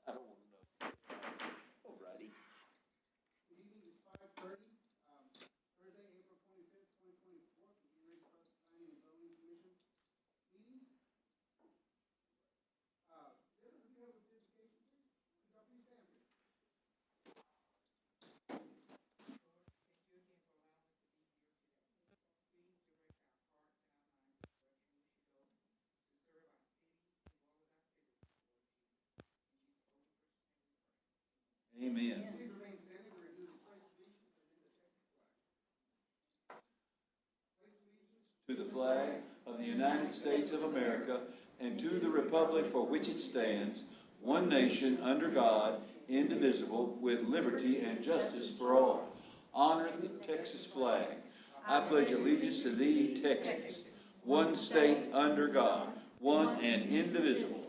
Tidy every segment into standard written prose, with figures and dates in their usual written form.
I don't want to know. All righty. Meeting is 5:30, Thursday, April 25th, 2024, the Erie Planning and Zoning Commission meeting. Deborah, do you have a dedication, please? Could y'all please stand, please? Amen. Please remain standing for a duty pledge allegiance To and in the Texas flag. the flag of the United States of America and to the republic for which it stands, one nation under God, indivisible, with liberty and justice for all. Honor the Texas flag. I pledge allegiance to thee, Texas, one state under God, one and indivisible.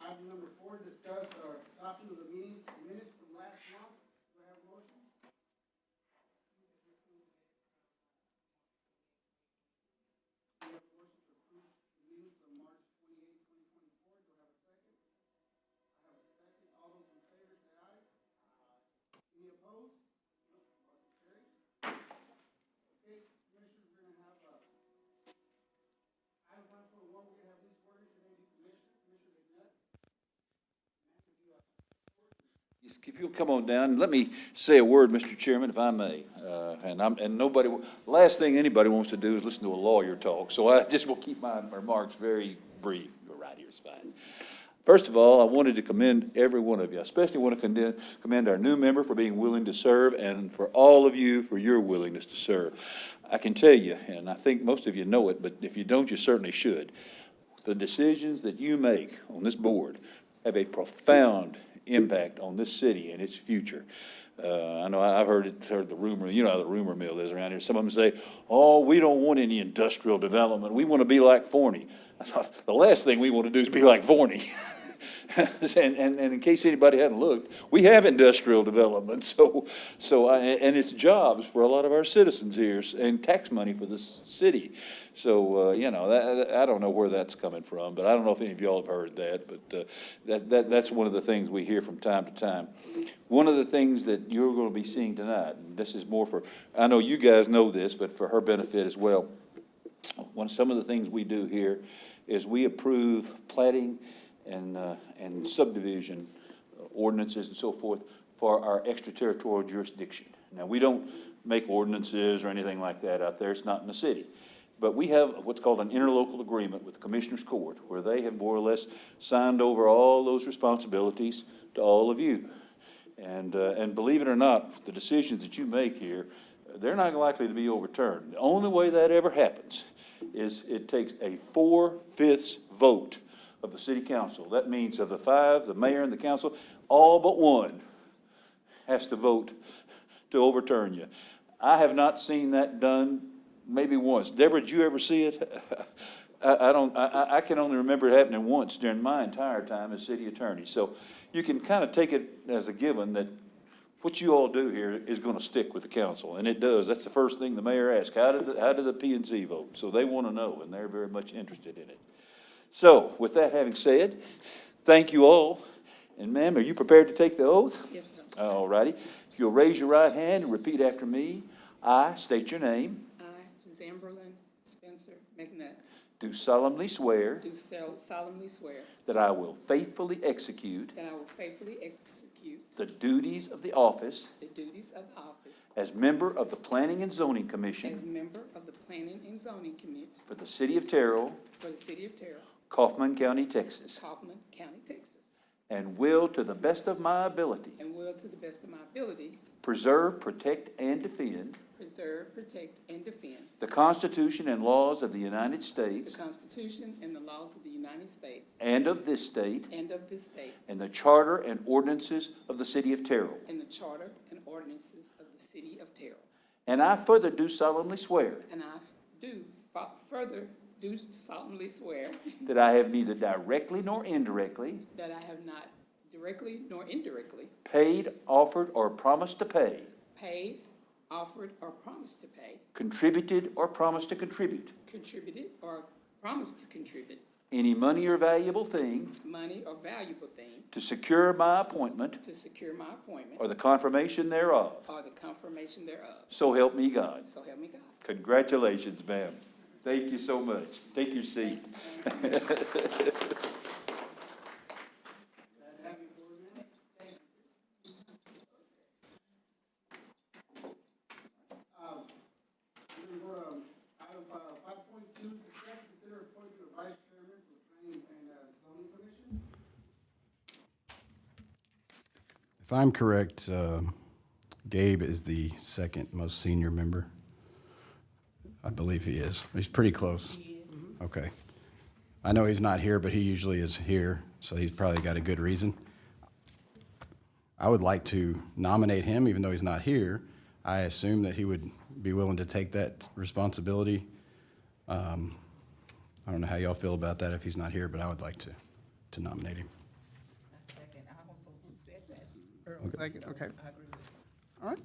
Item number 4, discuss adoption of the meeting minutes from last month. Do I have a motion? Do I have a motion to approve the minutes from March 28, 2024? Do I have a second? I have a second. All those in favor say aye. Any opposed? No. Motion carries. Okay, Commissioners, we're gonna have, item 1.1, we're gonna have this wording today, Commissioner McNutt. If you'll come on down, let me say a word, Mr. Chairman, if I may. Last thing anybody wants to do is listen to a lawyer talk, so I just will keep my remarks very brief. You're right here, it's fine. First of all, I wanted to commend every one of you. I especially want to commend our new member for being willing to serve, and for all of you for your willingness to serve. I can tell you, and I think most of you know it, but if you don't, you certainly should. The decisions that you make on this board have a profound impact on this city and its future. I know I've heard the rumor, you know how the rumor mill is around here. Some of them say, oh, we don't want any industrial development. We want to be like Forney. I thought, the last thing we want to do is be like Forney. And in case anybody hadn't looked, we have industrial development, and it's jobs for a lot of our citizens here, and tax money for the city. So, I don't know where that's coming from, but I don't know if any of y'all have heard that, but that's one of the things we hear from time to time. One of the things that you're going to be seeing tonight, and this is more for, I know you guys know this, but for her benefit as well, some of the things we do here is we approve plating and subdivision ordinances and so forth for our extraterritorial jurisdiction. Now, we don't make ordinances or anything like that out there. It's not in the city. But we have what's called an interlocal agreement with the Commissioners Court, where they have more or less signed over all those responsibilities to all of you. And believe it or not, the decisions that you make here, they're not likely to be overturned. The only way that ever happens is it takes a 4/5 vote of the city council. That means of the 5, the mayor and the council, all but one has to vote to overturn you. I have not seen that done maybe once. Deborah, did you ever see it? I can only remember it happening once during my entire time as city attorney. So you can kind of take it as a given that what you all do here is going to stick with the council, and it does. That's the first thing the mayor asks. How did the P&Z vote? So they want to know, and they're very much interested in it. So, with that having said, thank you all. And ma'am, are you prepared to take the oath? Yes, sir. All righty. If you'll raise your right hand and repeat after me. I state your name. I, Zamberlin Spencer McNutt, Do solemnly swear do solemnly swear that I will faithfully execute that I will faithfully execute the duties of the office the duties of office as member of the Planning and Zoning as Commission member of the Planning and Zoning Commission for the City of Terrell, for the City of Terrell, Kaufman County, Texas, Kaufman County, Texas, and will, to the best of my ability, and will, to the best of my ability, preserve, protect, and defend preserve, protect, and defend the Constitution and laws of the United the States Constitution and the laws of the United States and of this state, and of this state, and the Charter and ordinances of the City of Terrell. and the Charter and ordinances of the City of Terrell. And I further do solemnly swear And I do further do solemnly swear that I have neither directly nor indirectly that I have not directly nor indirectly paid, offered, or promised to pay paid, offered or promised to pay, contributed or promised to contribute contributed or promised to contribute any money or valuable thing money or valuable thing to secure my appointment to secure my appointment or the confirmation thereof. or the confirmation thereof. So help me God. So help me God. Congratulations, ma'am. Thank you so much. Take your seat. We're gonna go to item 5.2, discuss, consider appointment of vice chairman for the planning and zoning commission. If I'm correct, Gabe is the second most senior member. I believe he is. He's pretty close. Okay. I know he's not here, but he usually is here, so he's probably got a good reason. I would like to nominate him, even though he's not here. I assume that he would be willing to take that responsibility. I don't know how y'all feel about that if he's not here, but I would like to nominate him. Second, okay. All right.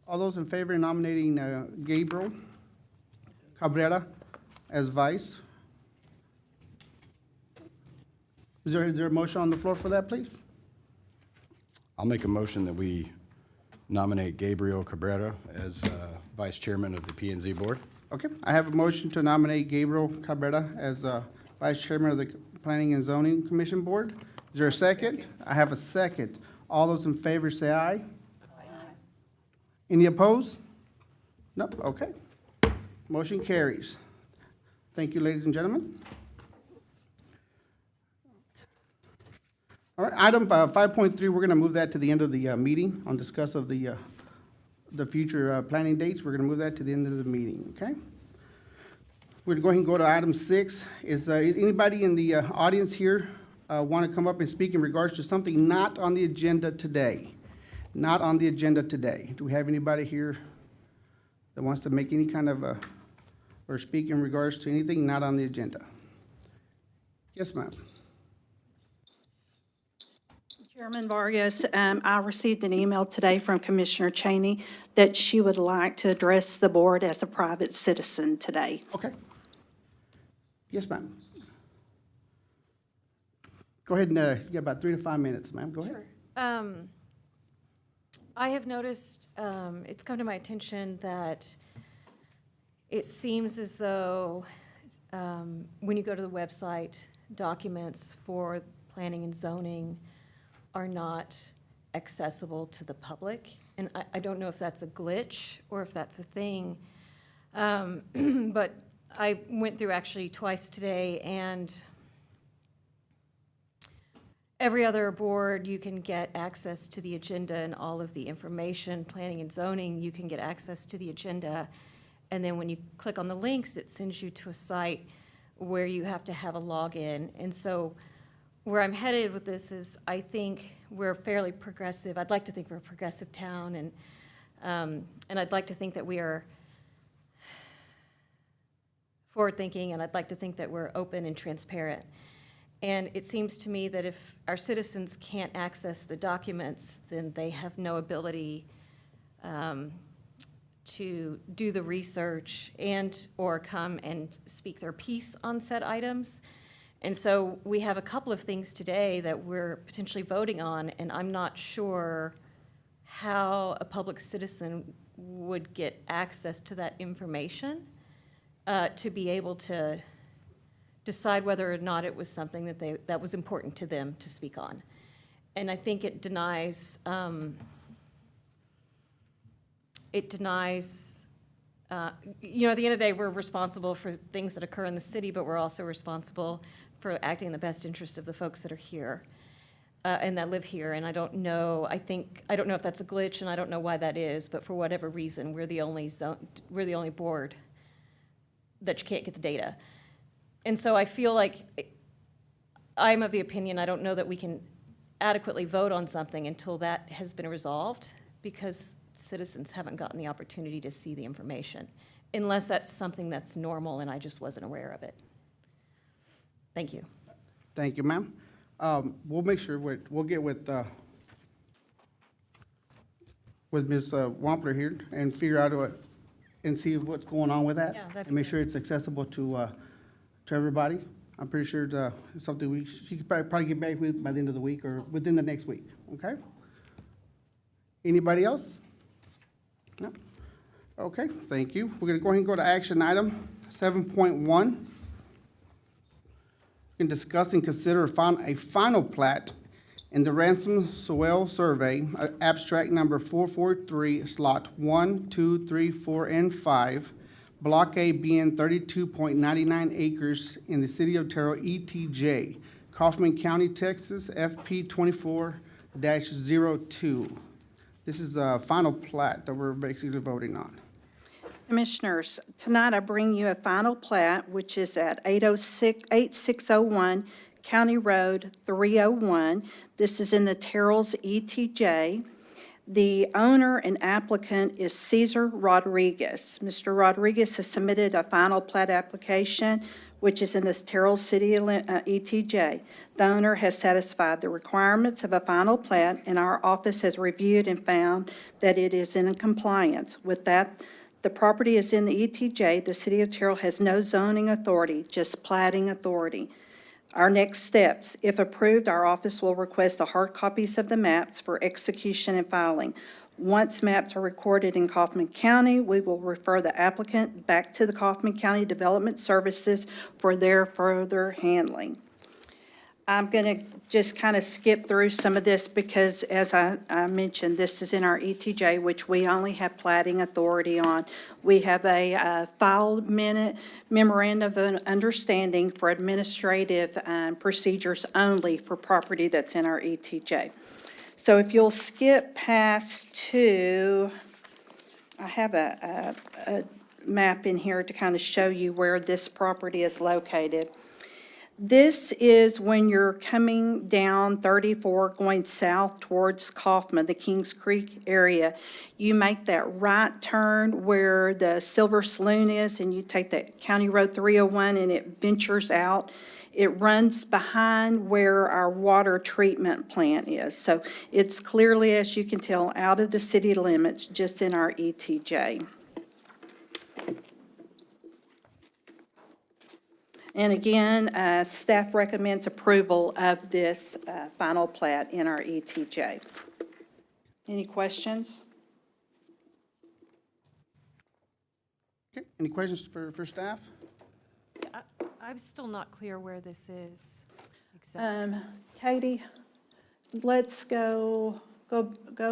All those in favor of nominating Gabriel Cabrera as vice? Is there a motion on the floor for that, please? I'll make a motion that we nominate Gabriel Cabrera as vice chairman of the P and Z board. Okay, I have a motion to nominate Gabriel Cabrera as vice chairman of the Planning and Zoning Commission Board. Is there a second? I have a second. All those in favor say aye. Any opposed? Nope, okay. Motion carries. Thank you, ladies and gentlemen. All right, item 5.3, we're going to move that to the end of the meeting on discuss of the future planning dates. We're going to move that to the end of the meeting, okay? We're going to go to item 6. Is anybody in the audience here want to come up and speak in regards to something not on the agenda today? Not on the agenda today. Do we have anybody here that wants to make any kind of or speak in regards to anything not on the agenda? Yes, ma'am. Chairman Vargas, I received an email today from Commissioner Cheney that she would like to address the board as a private citizen today. Okay. Yes, ma'am. Go ahead and, you got about 3 to 5 minutes, ma'am. Go ahead. Sure. I have noticed, it's come to my attention that it seems as though when you go to the website, documents for planning and zoning are not accessible to the public. And I don't know if that's a glitch or if that's a thing. But I went through actually twice today, and every other board, you can get access to the agenda and all of the information. Planning and zoning, you can get access to the agenda. And then when you click on the links, it sends you to a site where you have to have a login. And so where I'm headed with this is I think we're fairly progressive. I'd like to think we're a progressive town, and I'd like to think that we are forward-thinking, and I'd like to think that we're open and transparent. And it seems to me that if our citizens can't access the documents, then they have no ability to do the research and/or come and speak their piece on said items. And so we have a couple of things today that we're potentially voting on, and I'm not sure how a public citizen would get access to that information to be able to decide whether or not it was something that was important to them to speak on. And I think it denies, at the end of the day, we're responsible for things that occur in the city, but we're also responsible for acting in the best interest of the folks that are here and that live here. And I don't know if that's a glitch, and I don't know why that is, but for whatever reason, we're the only board that you can't get the data. And so I feel like I'm of the opinion, I don't know that we can adequately vote on something until that has been resolved, because citizens haven't gotten the opportunity to see the information, unless that's something that's normal and I just wasn't aware of it. Thank you. Thank you, ma'am. We'll make sure we'll get with with Ms. Wampler here and figure out and see what's going on with that. Yeah, that'd be And make great. sure it's accessible to everybody. I'm pretty sure it's something she could probably get back with by the end of the week or within the next week, okay? Anybody else? No? Okay, thank you. We're gonna go ahead and go to action item 7.1. We can discuss and consider a final plat in the Ransom Soil Survey, abstract number 443, slot 1, 2, 3, 4, and 5, Block A being 32.99 acres in the city of Terrell, ETJ, Kaufman County, Texas, FP 24-02. This is a final plat that we're basically voting on. Commissioners, tonight I bring you a final plat, which is at 8601 County Road 301. This is in the Terrell's ETJ. The owner and applicant is Cesar Rodriguez. Mr. Rodriguez has submitted a final plat application, which is in this Terrell City ETJ. The owner has satisfied the requirements of a final plat, and our office has reviewed and found that it is in compliance. With that, the property is in the ETJ. The city of Terrell has no zoning authority, just plating authority. Our next steps, if approved, our office will request the hard copies of the maps for execution and filing. Once maps are recorded in Kaufman County, we will refer the applicant back to the Kaufman County Development Services for their further handling. I'm going to just kind of skip through some of this because, as I mentioned, this is in our ETJ, which we only have plating authority on. We have a filed memorandum of understanding for administrative procedures only for property that's in our ETJ. So if you'll skip past to, I have a map in here to kind of show you where this property is located. This is when you're coming down 34, going south towards Kaufman, the Kings Creek area. You make that right turn where the Silver Saloon is, and you take that County Road 301, and it ventures out. It runs behind where our water treatment plant is. So it's clearly, as you can tell, out of the city limits, just in our ETJ. And again, staff recommends approval of this final plat in our ETJ. Any questions? Okay, any questions for staff? I'm still not clear where this is exactly. Katie, let's go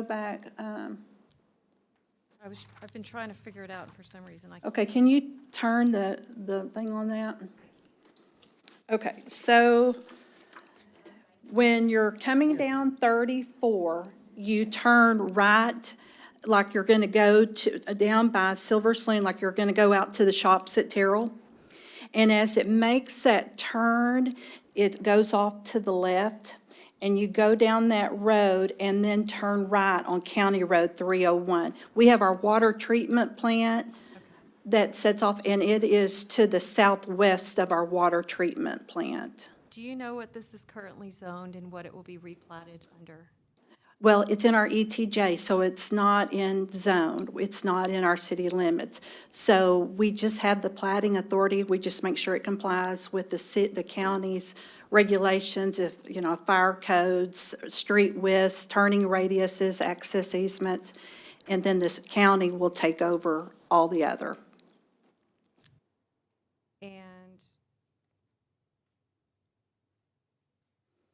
back. I've been trying to figure it out, and for some reason I Okay, can you turn the thing on that? Okay, so when you're coming down 34, you turn right, like you're going to go down by Silver Saloon, like you're going to go out to the shops at Terrell. And as it makes that turn, it goes off to the left, and you go down that road and then turn right on County Road 301. We have our water treatment plant that sets off, and it is to the southwest of our water treatment plant. Do you know what this is currently zoned and what it will be replatted under? Well, it's in our ETJ, so it's not in zone. It's not in our city limits. So we just have the plating authority. We just make sure it complies with the county's regulations, if, fire codes, street widths, turning radiuses, access easements, and then this county will take over all the other. And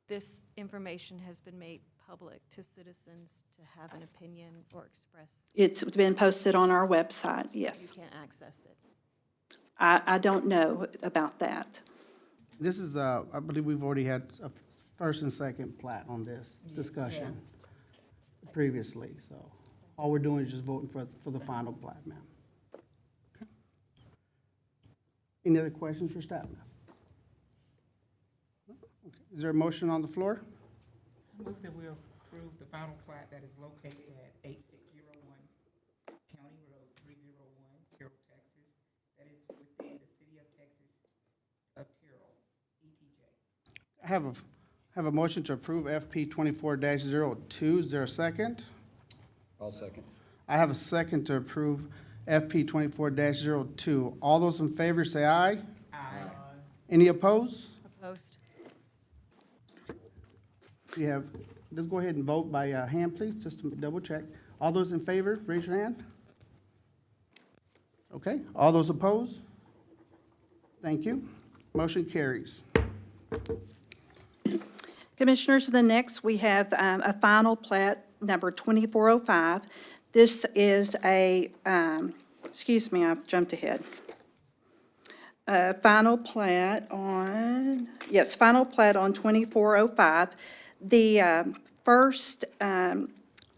this information has been made public to citizens to have an opinion or express. It's been posted on our website, yes. You can't access it. I don't know about that. This is, I believe we've already had a first and second plat on this discussion previously, so all we're doing is just voting for the final plat, ma'am. Okay. Any other questions for staff, ma'am? Okay. Is there a motion on the floor? Move that we approve the final plat that is located at 8601 County Road 301, Terrell, Texas, that is within the city of Texas of Terrell, ETJ. I have a motion to approve FP 24-02. Is there a second? I'll second. I have a second to approve FP 24-02. All those in favor say aye. Aye. Any opposed? Opposed. We have, let's go ahead and vote by hand, please, just to double check. All those in favor, raise your hand. Okay, all those opposed? Thank you. Motion carries. Commissioners, the next, we have a final plat, number 2405. This is a, excuse me, I've jumped ahead. Final plat on, yes, final plat on 2405. The first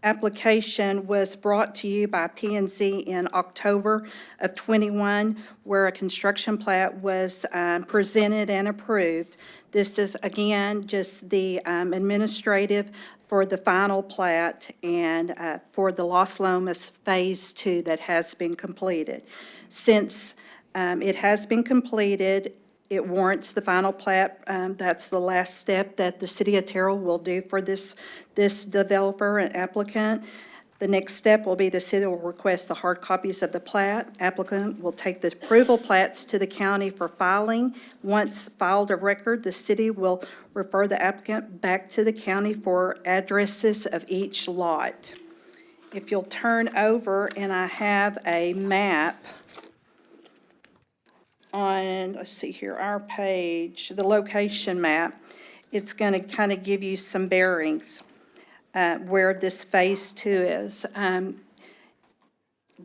application was brought to you by PNC in October of '21, where a construction plat was presented and approved. This is, again, just the administrative for the final plat and for the Los Lomas Phase 2 that has been completed. Since it has been completed, it warrants the final plat. That's the last step that the city of Terrell will do for this developer and applicant. The next step will be the city will request the hard copies of the plat. Applicant will take the approval plats to the county for filing. Once filed of record, the city will refer the applicant back to the county for addresses of each lot. If you'll turn over, and I have a map on, let's see here, our page, the location map. It's going to kind of give you some bearings where this Phase 2 is.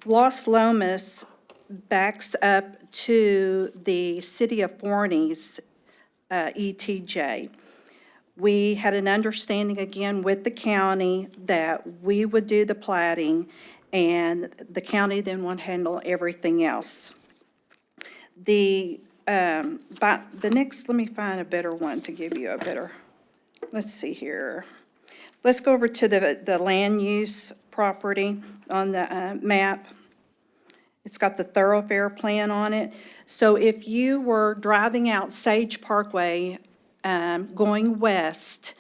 Los Lomas backs up to the city of Forney's ETJ. We had an understanding again with the county that we would do the platting and the county then would handle everything else. But the next, let me find a better one to give you a better, let's see here. Let's go over to the land use property on the map. It's got the thoroughfare plan on it. So if you were driving out Sage Parkway, going west,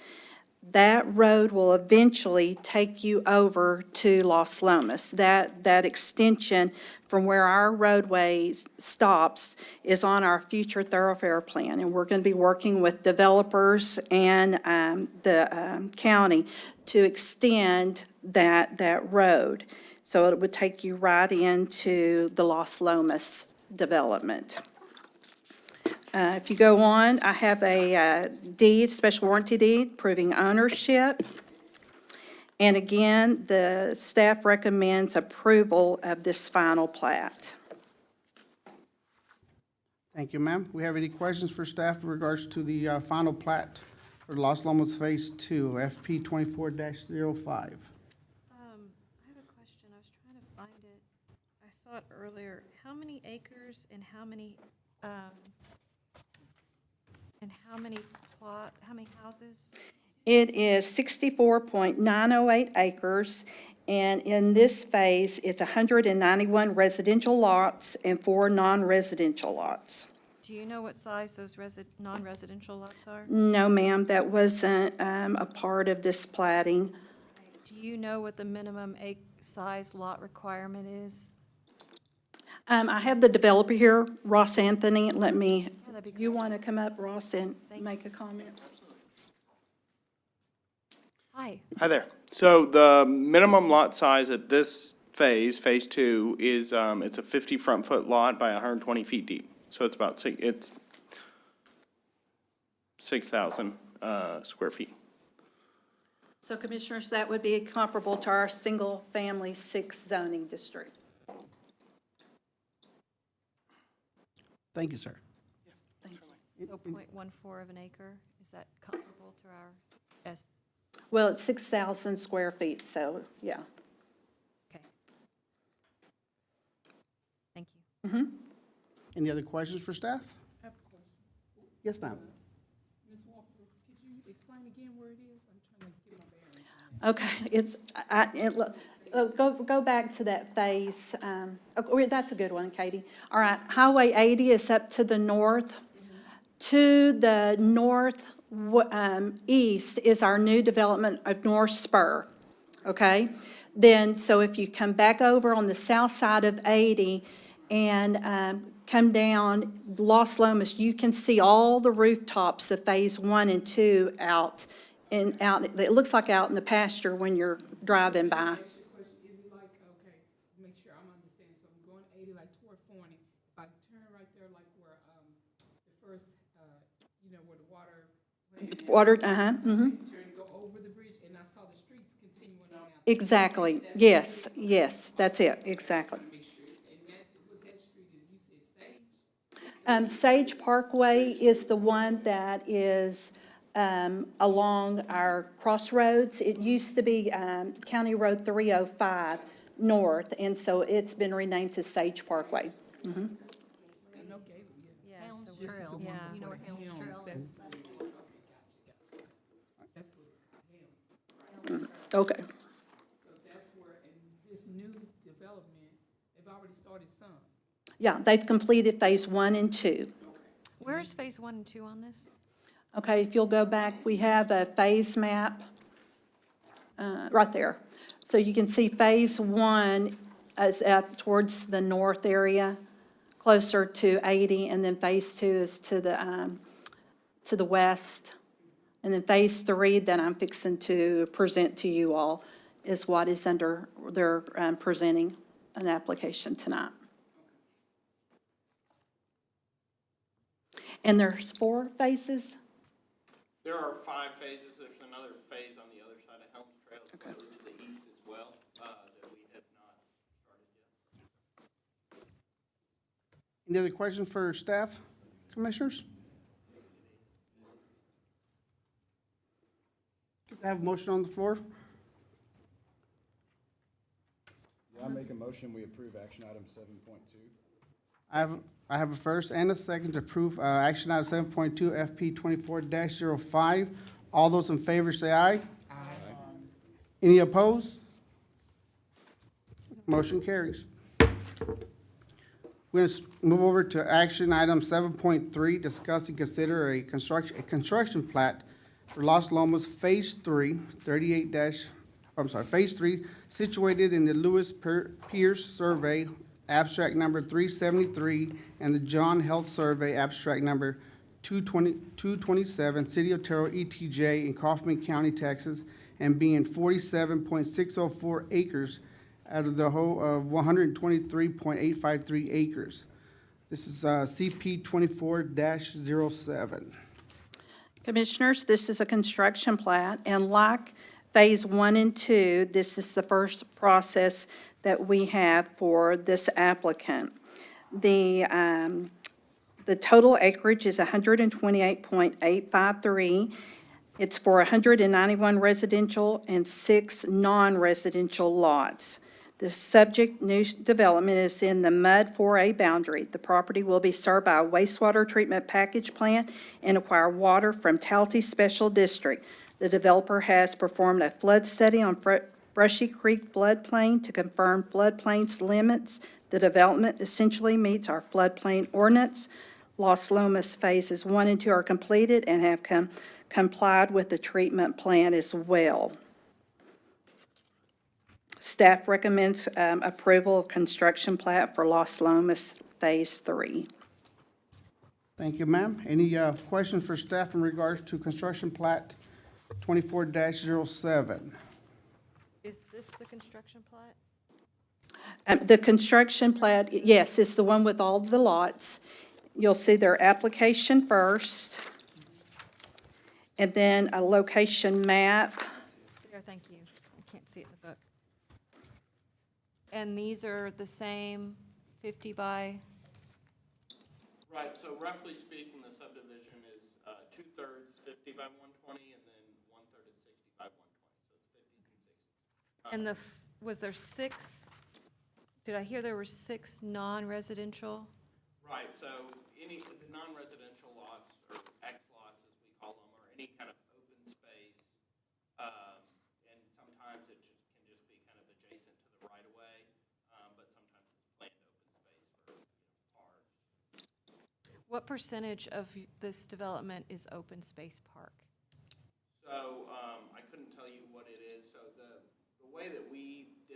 that road will eventually take you over to Los Lomas. That extension from where our roadway stops is on our future thoroughfare plan. And we're going to be working with developers and the county to extend that road. So it would take you right into the Los Lomas development. If you go on, I have a deed, special warranty deed, proving ownership. And again, the staff recommends approval of this final plat. Thank you, ma'am. We have any questions for staff in regards to the final plat for Los Lomas Phase 2, FP 24-05? I have a question. I was trying to find it. I saw it earlier. How many acres and how many how many houses? It is 64.908 acres, and in this phase, it's 191 residential lots and 4 non-residential lots. Do you know what size those non-residential lots are? No, ma'am, that wasn't a part of this platting. Do you know what the minimum size lot requirement is? I have the developer here, Ross Anthony. Let me, that'd be you great. want to come up, Ross, and Thank you. make a comment? Hi. Hi there. So the minimum lot size at this phase, Phase 2, is, it's a 50 front-foot lot by 120 feet deep. So it's about, it's 6,000 square feet. So Commissioners, that would be comparable to our single-family 6 zoning district. Thank you, sir. Thank you. So 0.14 of an acre, is that comparable to our S? Well, it's 6,000 square feet, so, yeah. Okay. Thank you. Any other questions for staff? I have a question. Yes, ma'am. Ms. Walker, could you explain again where it is? I'm trying to get my bearings. Okay, go back to that phase. That's a good one, Katie. All right, Highway 80 is up to the north. To the north east is our new development of North Spur, okay? Then, so if you come back over on the south side of 80 and come down Los Lomas, you can see all the rooftops of Phase 1 and 2 out, it looks like out in the pasture when you're driving by. Ask you a question, is it like, okay, make sure I'm understanding, so I'm going 80 like toward 40, if I turn right there like where, the first, where the water. Water, mhm. Turn, go over the bridge, and I saw the streets continuing on out. Exactly, yes, yes, that's it, exactly. Make sure, and that, what that street is, you said Sage? Sage Parkway is the one that is along our crossroads. It used to be County Road 305 North, and so it's been renamed to Sage Parkway. Okay, yeah. Yeah, Helms so we're- Trail. yeah. You know where Helms Trail is? That's what it's, Okay, so that's where, in this new development, they've already started some. yeah, they've completed Phase 1 and 2. Where is phase 1 and 2 on this? Okay, if you'll go back, we have a phase map right there. So you can see Phase 1 is up towards the north area, closer to 80, and then Phase 2 is to the west. And then Phase 3 that I'm fixing to present to you all is what is under, they're presenting an application tonight. And there's 4 phases? There are 5 phases. There's another phase on the other side of Helms Trail, slightly to the east as well, that we have not started yet. Any other questions for staff, commissioners? Could I have a motion on the floor? I make a motion, we approve action item 7.2. I have a first and a second to approve action item 7.2 FP 24-05. All those in favor say aye. Aye. Any opposed? Motion carries. We're going to move over to action item 7.3, discuss and consider a construction plat for Los Lomas Phase 3, Phase 3, situated in the Lewis Pierce Survey, abstract number 373, and the John Health Survey, abstract number 227, City of Terrell, ETJ, in Kaufman County, Texas, and being 47.604 acres out of the whole of 123.853 acres. This is CP 24-07. Commissioners, this is a construction plat, and like Phase 1 and 2, this is the first process that we have for this applicant. The total acreage is 128.853. It's for 191 residential and 6 non-residential lots. The subject new development is in the MUD 4A boundary. The property will be served by a wastewater treatment package plant and acquire water from Talty Special District. The developer has performed a flood study on Brushy Creek floodplain to confirm floodplain's limits. The development essentially meets our floodplain ordinance. Los Lomas Phases 1 and 2 are completed and have complied with the treatment plan as well. Staff recommends approval of construction plat for Los Lomas Phase 3. Thank you, ma'am. Any questions for staff in regards to construction plat 24-07? Is this the construction plat? The construction plat, yes, it's the one with all the lots. You'll see their application first, and then a location map. There, thank you. I can't see it in the book. And these are the same 50 by, Right, so roughly speaking, the subdivision is 2/3 50 by 120, and then 1/3 is 60 by 120, so it's 50s and 60s. and was there 6, did I hear there were 6 non-residential? Right, so the non-residential lots, or X lots as we call them, or any kind of open space, and sometimes it can just be kind of adjacent to the right-of-way, but sometimes it's planned open space for cars. What percentage of this development is open space park? So I couldn't tell you what it is. So the way that we did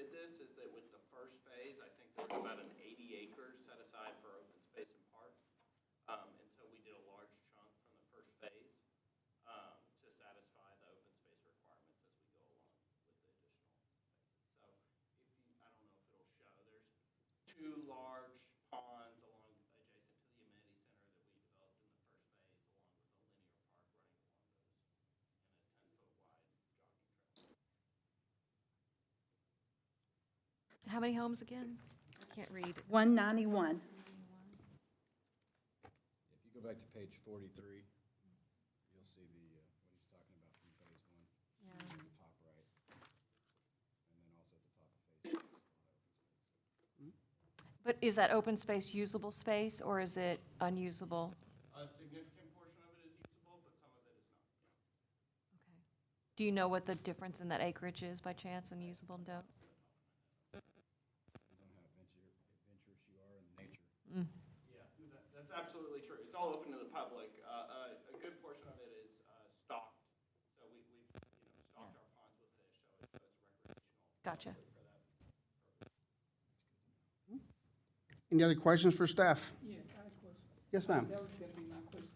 two large ponds along, adjacent to the amenity center that we developed in the first phase, along with a linear park running along those, and a 10-foot wide jogging trail. How many homes again? I can't read. 191. If you go back to page 43, you'll see the, what he's talking about from phase one, Yeah. at the top right. And then also at the top of phase two. But is that open space usable space, or is it unusable? A significant portion of it is usable, but some of it is not. Okay. Do you know what the difference in that acreage is by chance, unusable and don't? Depends on how adventurous you are in nature. Yeah, that's absolutely true. It's all open to the public. A good portion of it is stocked, so we've stocked our ponds with fish, so it's recreational. Gotcha. For that. Any other questions for staff? Yes, I have a question. Yes, ma'am. That was gonna be my question,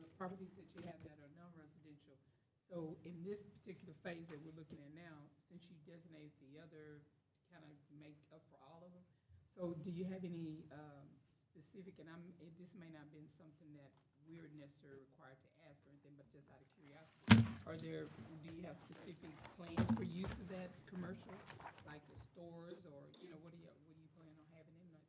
the properties that you have that are non-residential. So in this particular phase that we're looking at now, since you designated the other, kind of make up for all of them, so do you have any, specific, and this may not have been something that we're necessarily required to ask or anything, but just out of curiosity, do you have specific plans for use of that commercial, like the stores, or, what do you plan on having in that?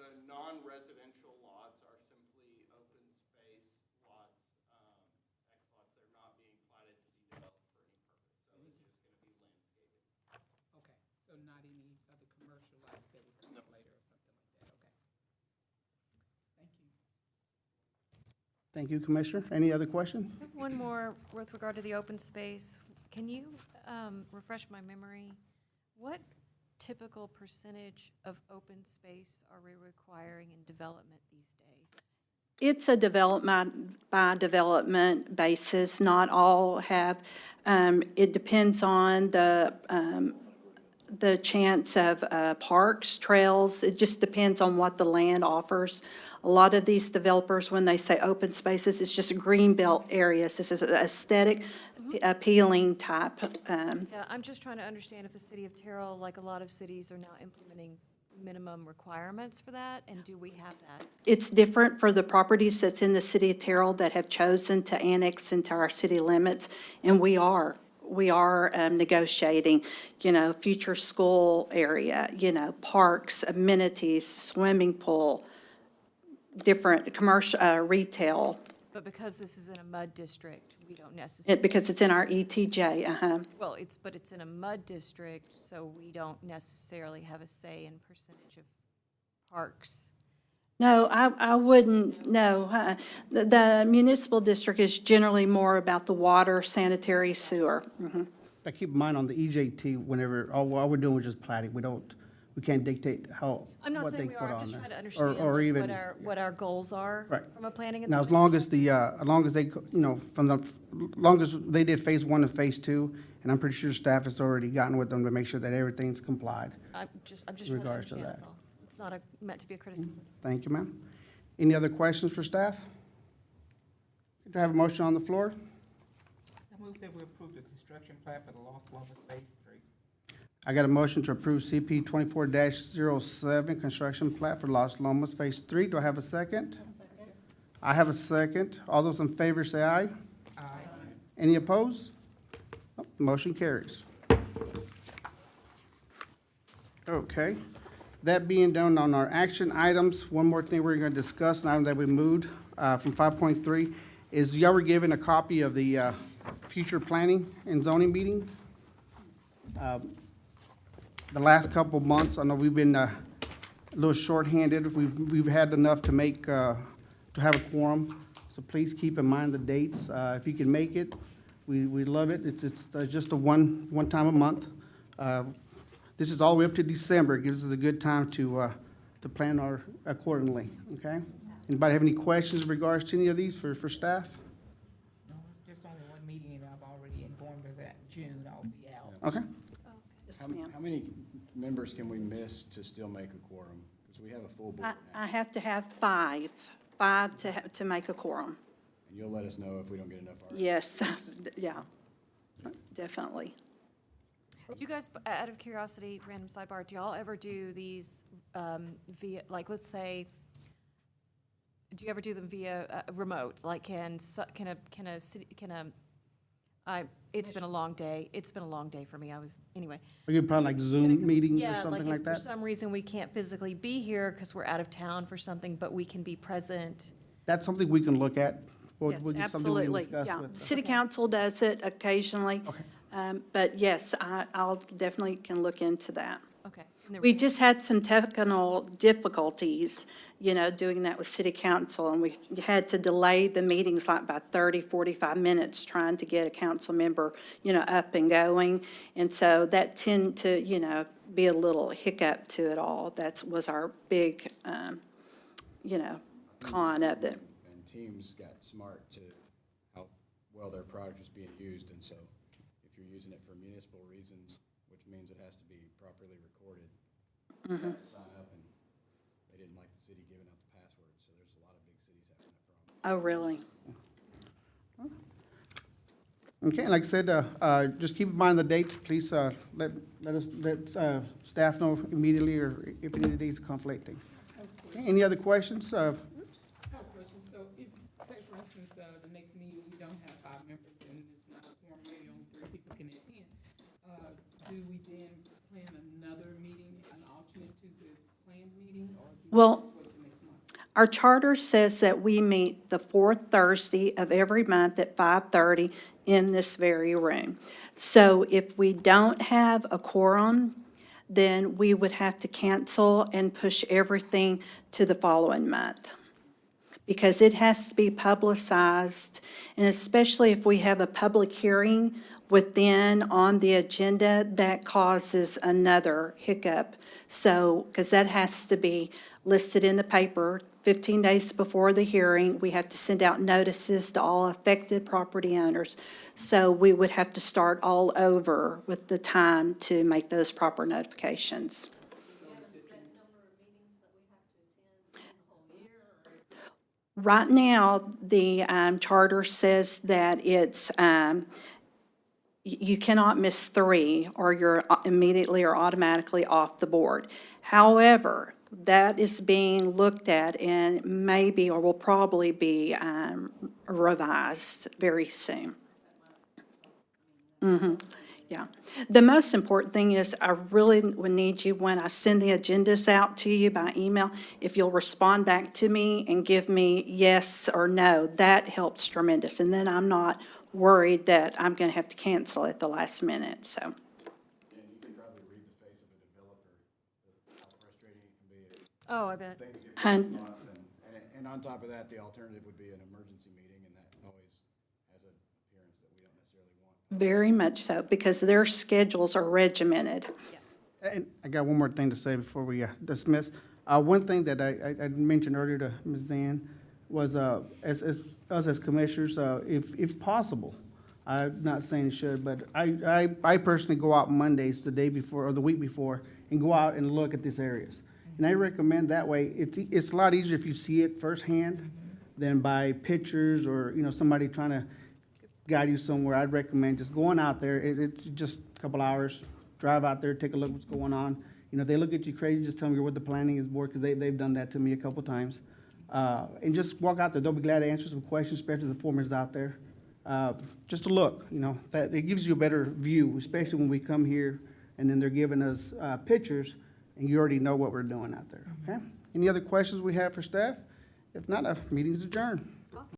The non-residential lots are simply open space lots, X lots. They're not being platted to be developed for any purpose, so it's just gonna be landscaping. Okay, so not any other commercial like that would come up later or something like that, okay. Thank you. Thank you, Commissioner. Any other question? I have one more with regard to the open space. Can you refresh my memory? What typical percentage of open space are we requiring in development these days? It's a development by development basis. Not all have, it depends on the chance of parks, trails. It just depends on what the land offers. A lot of these developers, when they say open spaces, it's just green belt areas. This is an aesthetic appealing type. Yeah, I'm just trying to understand if the city of Terrell, like a lot of cities, are now implementing minimum requirements for that, and do we have that? It's different for the properties that's in the city of Terrell that have chosen to annex into our city limits, and we are negotiating, future school area, parks, amenities, swimming pool, different commercial, retail, But because this is in a mud district, we don't necessarily, because it's in our ETJ, well, but it's in a mud district, so we don't necessarily have a say in percentage of parks. No, I wouldn't, no. The municipal district is generally more about the water, sanitary, sewer. But keep in mind on the EJT, whenever, all we're doing is just plating. We can't dictate I'm not what they saying we put are, I'm on just there. trying to understand Or like, even, what our goals are Right. from a planning and now, as zoning. long as they, long as they did phase one and phase two, and I'm pretty sure staff has already gotten with them to make sure that everything's complied. I'm just in trying to regards to understand, that. that's all. It's not meant to be a criticism. Thank you, ma'am. Any other questions for staff? Do I have a motion on the floor? I move that we approve the construction plat for the Los Lomas Phase 3. I got a motion to approve CP 24-07, construction plat for Los Lomas Phase 3. Do I have a second? I have a second. All those in favor say aye. Aye. Any opposed? Oh, motion carries. Okay. That being done on our action items, one more thing we're going to discuss, an item that we moved from 5.3, is y'all were given a copy of the future planning and zoning meetings. The last couple of months, I know we've been a little shorthanded. We've had enough to make, to have a quorum, so please keep in mind the dates. If you can make it, we love it. It's just a one time a month. This is all the way up to December. It gives us a good time to plan accordingly, okay? Anybody have any questions in regards to any of these for staff? No, just only one meeting, and I've already informed her that June I'll be out. Okay, Yes, ma'am. How many members can we miss to still make a quorum? Because we have a full board now. I have to have five to make a quorum. And you'll let us know if we don't get enough. Yes, yeah, definitely. Do you guys, out of curiosity, random sidebar, do y'all ever do these via, like, let's say, do you ever do them via remote? Like, it's been a long day. It's been a long day for me. anyway. Are you probably like Zoom meetings or something like Yeah, like if for that? some reason we can't physically be here because we're out of town for something, but we can be present. That's something we can look at. Or Yes, we can- something we can absolutely, discuss yeah. with- City council does it occasionally. Okay. But yes, I'll definitely can look into that. Okay. And there We just had some technical difficulties, doing that with city council, and we had to delay the meetings like by 30, 45 minutes trying to get a council member, up and going. And so that tended to, be a little hiccup to it all. That was our big, con of it. And teams got smart to how well their product is being used, and so if you're using it for municipal reasons, which means it has to be properly recorded, you have to sign up, and they didn't like the city giving out the password, so there's a lot of big cities having that problem. Oh, really? Okay, like I said, just keep in mind the dates, please, let staff know immediately or if any of these are conflicting. Okay, any other questions? I have a question. So if, say for instance, the next meeting, we don't have 5 members and there's not a quorum, maybe only 3 people can attend, do we then plan another meeting, an alternate to the planned meeting, or do we Well, just wait till next month? our charter says that we meet the fourth Thursday of every month at 5:30 in this very room. So if we don't have a quorum, then we would have to cancel and push everything to the following month. Because it has to be publicized, and especially if we have a public hearing within on the agenda, that causes another hiccup. So, because that has to be listed in the paper 15 days before the hearing. We have to send out notices to all affected property owners. So we would have to start all over with the time to make those proper notifications. Right now, the charter says that it's, you cannot miss 3, or you're immediately or automatically off the board. However, that is being looked at and maybe or will probably be revised very soon. Yeah. The most important thing is I really would need you, when I send the agendas out to you by email, if you'll respond back to me and give me yes or no, that helps tremendous. And then I'm not worried that I'm going to have to cancel at the last minute, so. And you can probably read the face of a developer, how frustrating it can be. Oh, I bet. Things get Hun- going on, and on top of that, the alternative would be an emergency meeting, and that always has an appearance that we don't necessarily want. Very much so, because their schedules are regimented. And I got one more thing to say before we dismiss. One thing that I mentioned earlier to Ms. Zan was, as us as commissioners, if possible, I'm not saying it should, but I personally go out Mondays, the day before, or the week before, and go out and look at these areas. And I recommend that way, it's a lot easier if you see it firsthand than by pictures or, somebody trying to guide you somewhere. I'd recommend just going out there. It's just a couple hours, drive out there, take a look what's going on. If they look at you crazy, just tell them you're with the planning board, because they've done that to me a couple times. And just walk out there. They'll be glad to answer some questions, especially the foreman's out there. Just to look, that it gives you a better view, especially when we come here and then they're giving us pictures and you already know what we're doing out there, okay? Any other questions we have for staff? If not, our meeting's adjourned.